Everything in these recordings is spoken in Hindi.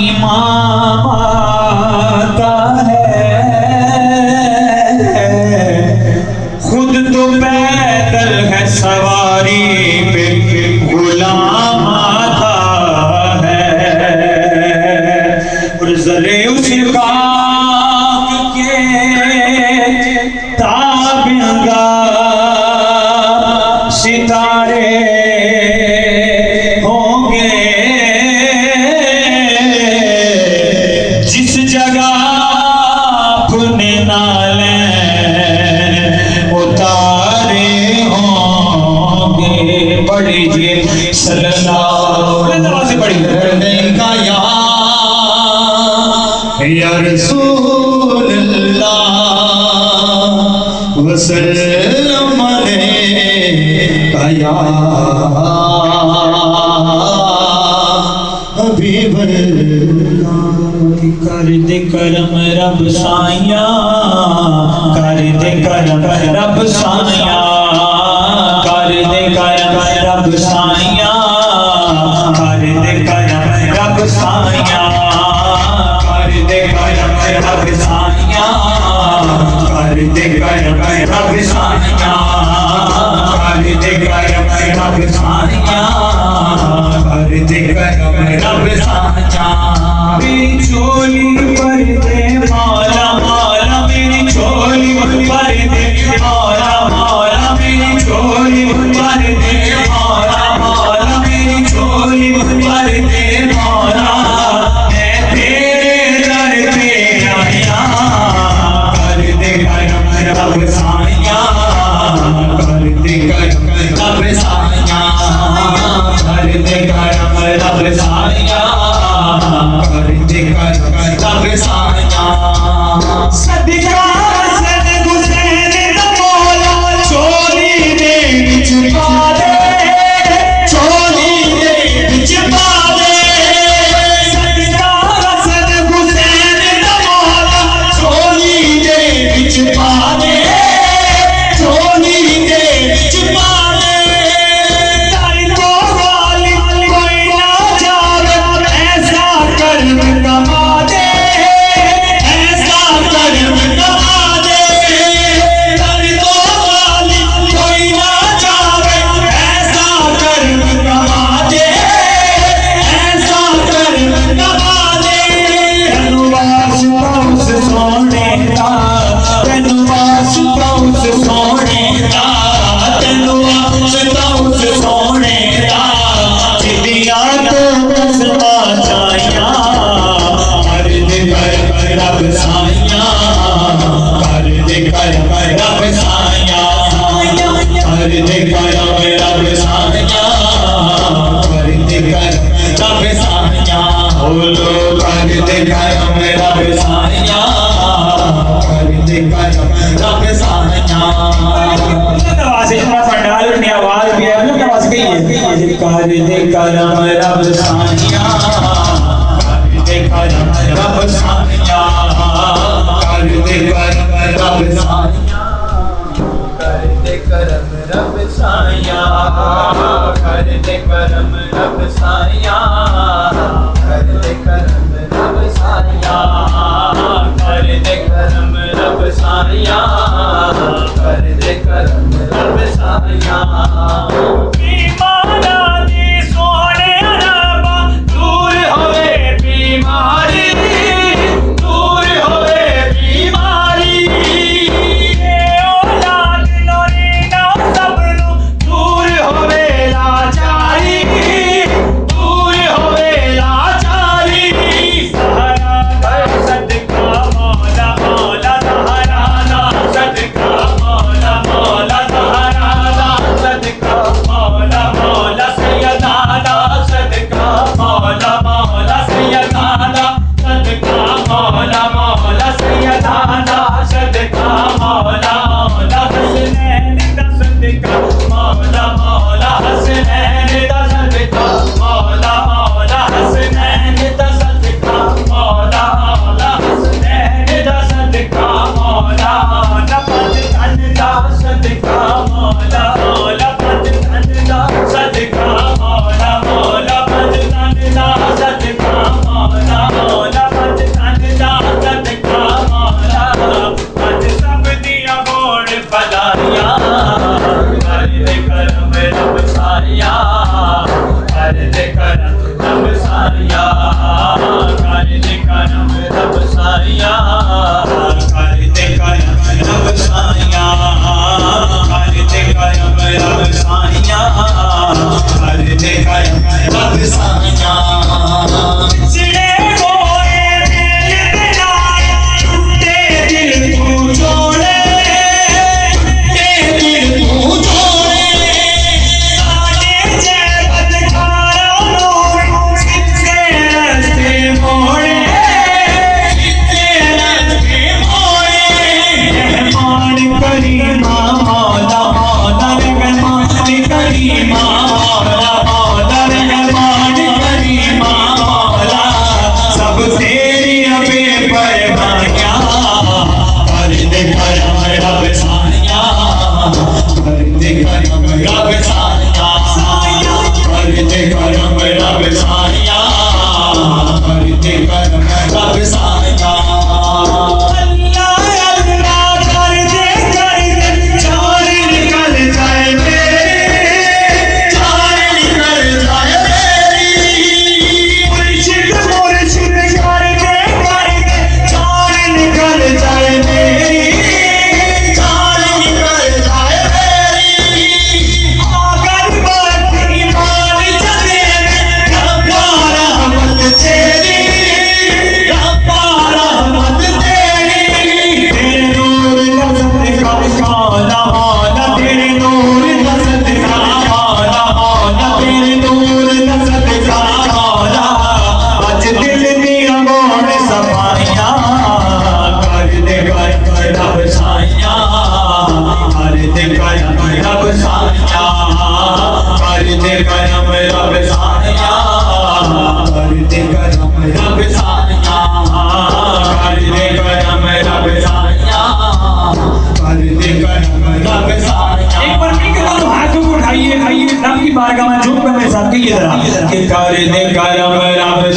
इमाम आता है, खुद तो पैदल है सवारी पे गुलाम आता है। और जरे उस खाक के ताबिंदा सितारे या रसूलल्लाह वसल्लम अलैका या हबीबल्लाह। कर दे करम रब साया, कर दे करम रब साया, कर दे करम रब साया, कर दे करम रब साया, कर दे करम रब साया, कर दे करम रब साया, कर दे करम रब साया, कर दे करम रब साया। मेरी चोली पर दे मौला मौला, मेरी चोली पर दे मौला मौला, मेरी चोली पर दे मौला मौला, मेरी चोली पर दे मौला। मैं तेरे दर पे आया, कर दे करम रब साया, कर दे करम रब साया, कर दे करम रब साया, कर दे करम रब साया। सदका सद हुसैन दा मौला, चोली दे विच पा दे, चोली दे विच पा दे। सदका सद हुसैन दा मौला, चोली दे विच पा दे, चोली दे विच पा दे। दर तो गालिब कोई ना जावे, ऐसा कर्म कमा दे, ऐसा कर्म कमा दे। दर तो गालिब कोई ना जावे, ऐसा कर्म कमा दे, ऐसा कर्म कमा दे। तेनू वास्ता उस सोने दा, तेनू वास्ता उस सोने दा, तेनू वास्ता उस सोने दा, जिदियां तो कसमा चाहिया। कर दे करम रब साया, कर दे करम रब साया, कर दे करम रब साया, कर दे करम रब साया। बोलो कर दे करम रब साया, कर दे करम रब साया। नवाज़ इतना पंडाल अपनी आवाज भी है ना, नवाज़ गई है। कर दे करम रब साया, कर दे करम रब साया, कर दे करम रब साया, कर दे करम रब साया, कर दे करम रब साया, कर दे करम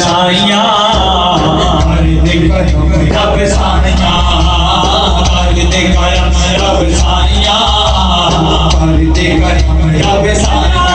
साइया दे करम रब साइया दे करम रब साइया दे करम रब साइया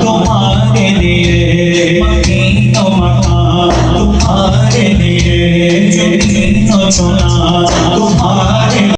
तुम्हारे लिए